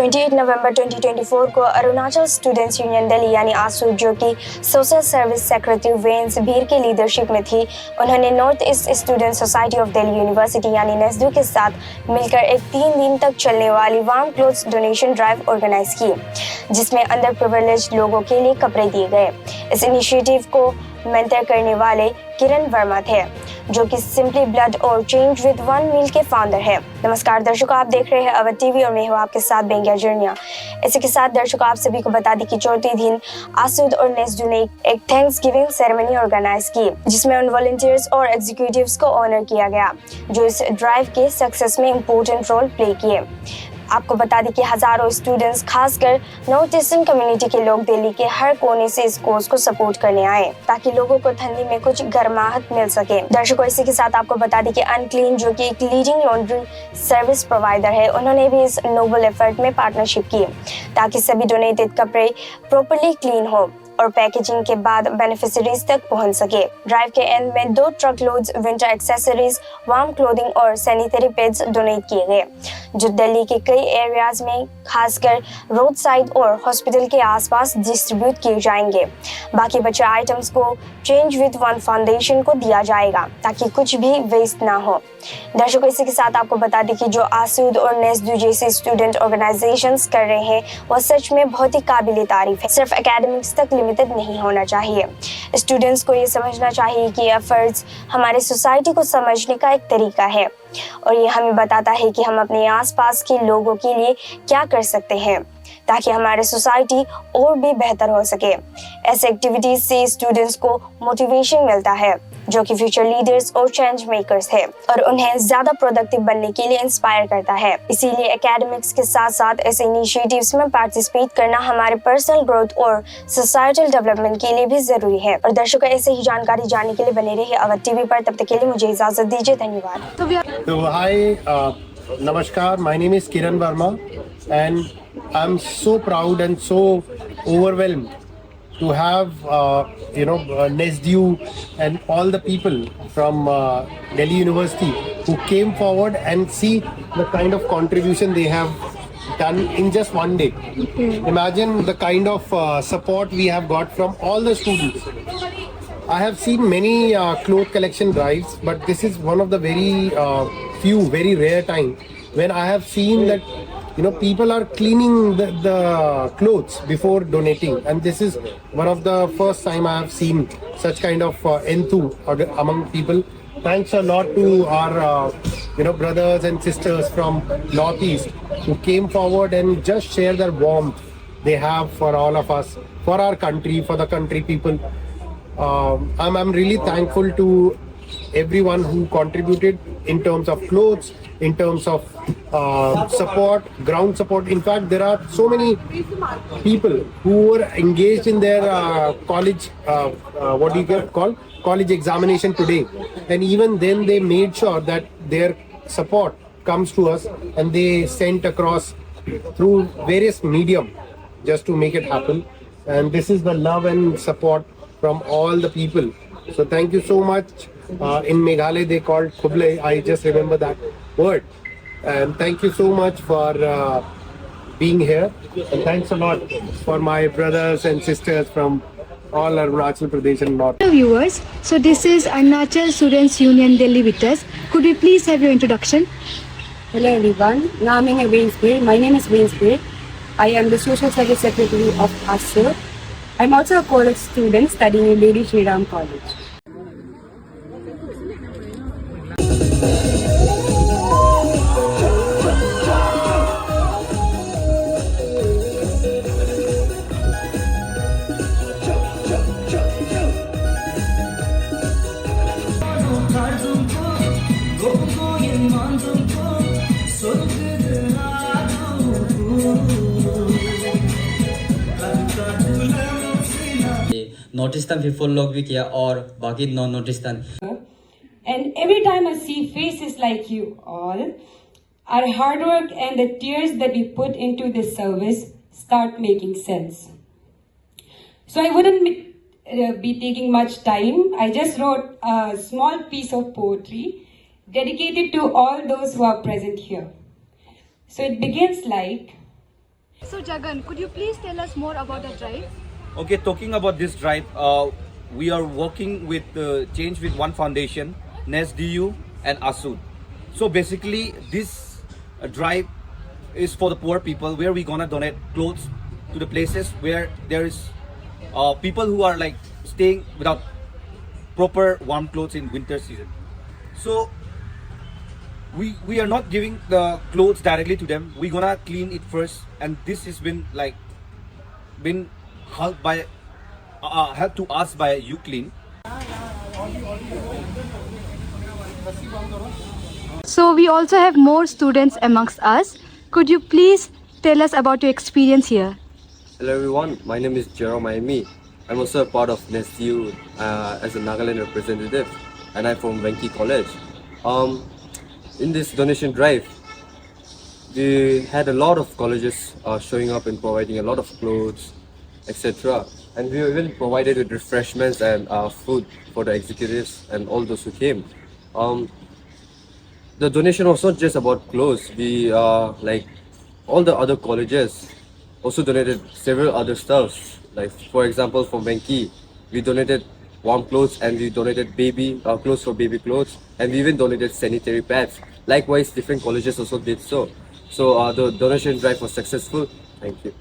28 नवंबर 2024 को Arunachal students union Delhi यानी आसू, जो कि सोशल सर्विस सेक्रेटरी वेंस भीर के लीडरशिप में थी, उन्होंने north east student society of Delhi university यानी नेस्डू के साथ मिलकर एक 3 दिन तक चलने वाली warm clothes donation drive organise की, जिसमें अंडर प्रिविलेज्ड लोगों के लिए कपड़े दिए गए। इस इनिशिएटिव को मेंटर करने वाले किरण वर्मा थे, जो कि सिंपली ब्लड और चेंज विद वन मील के फाउंडर है। नमस्कार दर्शकों, आप देख रहे हैं अवध टीवी और मैं हूं आपके साथ बेंगिया जर्निया। इसी के साथ दर्शकों, आप सभी को बता दें कि चौथे दिन आसूद और नेस्डू ने एक थैंक्स गिविंग सेरेमनी ऑर्गेनाइज की, जिसमें उन वॉलंटियर्स और एग्जीक्यूटिव्स को ऑनर किया गया जो इस ड्राइव के सक्सेस में इम्पोर्टेंट रोल प्ले किए। आपको बता दें कि हजारों स्टूडेंट्स, खासकर नॉर्थ ईस्टर्न कम्युनिटी के लोग दिल्ली के हर कोने से इस कोर्स को सपोर्ट करने आए, ताकि लोगों को ठंडी में कुछ गर्माहट मिल सके। दर्शकों, इसी के साथ आपको बता दें कि अनक्लीन, जो कि एक लीडिंग लॉन्ड्री सर्विस प्रोवाइडर है, उन्होंने भी इस नोबल एफर्ट में पार्टनरशिप की, ताकि सभी डोनेटेड कपड़े प्रॉपर्ली क्लीन हो और पैकेजिंग के बाद बेनिफिशियरीज तक पहुंच सके। ड्राइव के एंड में 2 truck loads winter accessories, warm clothing और सैनिटरी पैड्स डोनेट किए गए, जो दिल्ली के कई एरियाज में खासकर रोड साइड और हॉस्पिटल के आसपास डिस्ट्रीब्यूट किए जाएंगे। बाकी बचे आइटम्स को चेंज विद वन फाउंडेशन को दिया जाएगा, ताकि कुछ भी वेस्ट ना हो। दर्शकों, इसी के साथ आपको बता दें कि जो आसूद और नेस्डू जैसे स्टूडेंट ऑर्गेनाइजेशंस कर रहे हैं, वो सच में बहुत ही काबिल तारीफ है। सिर्फ एकेडमिक्स तक लिमिटेड नहीं होना चाहिए। स्टूडेंट्स को ये समझना चाहिए कि एफर्ट्स हमारे सोसाइटी को समझने का एक तरीका है, और ये हमें बताता है कि हम अपने आसपास के लोगों के लिए क्या कर सकते हैं, ताकि हमारे सोसाइटी और भी बेहतर हो सके। ऐसे एक्टिविटीज से स्टूडेंट्स को मोटिवेशन मिलता है, जो कि फ्यूचर लीडर्स और चेंज मेकर्स है, और उन्हें ज्यादा प्रोडक्टिव बनने के लिए इंस्पायर करता है। इसीलिए एकेडमिक्स के साथ साथ ऐसे इनिशिएटिव्स में पार्टिसिपेट करना हमारे पर्सनल ग्रोथ और सोसाइटल डेवलपमेंट के लिए भी जरूरी है। और दर्शकों, ऐसे ही जानकारी जानने के लिए बने रहिए अवध टीवी पर। तब तक के लिए मुझे इजाजत दीजिए, धन्यवाद। So hi, Namaskar. My name is Kiran Verma, and I'm so proud and so overwhelmed to have NESDU and all the people from Delhi University who came forward and see the kind of contribution they have done in just one day. Imagine the kind of support we have got from all the students. I have seen many cloth collection drives, but this is one of the very rare time when I have seen that people are cleaning the clothes before donating, and this is one of the first time I have seen such kind of enthusiasm among people. Thanks a lot to our brothers and sisters from Northeast who came forward and just share their warmth they have for all of us, for our country, for the country people. I'm really thankful to everyone who contributed in terms of clothes, in terms of support, ground support. In fact, there are so many people who were engaged in their college, college examination today, and even then they made sure that their support comes to us, and they sent across through various medium just to make it happen. And this is the love and support from all the people. So thank you so much. In Meghalaya they called Khuble. I just remember that word. And thank you so much for being here. And thanks a lot for my brothers and sisters from all Arunachal Pradesh and North. Hello viewers, so this is Arunachal Students Union Delhi with us. Could we please have your introduction? Hello everyone, my name is Waynesbury. I am the Social Service Secretary of ASUR. I'm also a college student studying in Lady Shri Ram College. नोटिस्तान 54 लोग भी किया और बाकी non नोटिस्तान। And every time I see faces like you all, our hard work and the tears that we put into this service start making sense. So I wouldn't be taking much time. I just wrote a small piece of poetry dedicated to all those who are present here. So it begins like, So Jagan, could you please tell us more about the drive? Okay, talking about this drive, we are working with Change with One Foundation, NESDU, and ASUD. So basically, this drive is for the poor people, where we're gonna donate clothes to the places where there is people who are like staying without proper warm clothes in winter season. So we are not giving the clothes directly to them. We're gonna clean it first, and this has been helped by helped to us by Uclean. So we also have more students amongst us. Could you please tell us about your experience here? Hello everyone, my name is Jerome Aimi. I'm also a part of NESDU as a Nagaland representative, and I'm from Venki College. In this donation drive, we had a lot of colleges showing up and providing a lot of clothes, etc. And we were even provided with refreshments and food for the executives and all those who came. The donation was not just about clothes. We like all the other colleges also donated several other stuffs. Like for example, for Venki, we donated warm clothes and we donated baby clothes for baby clothes, and we even donated sanitary pads. Likewise, different colleges also did so. So the donation drive was successful. Thank you.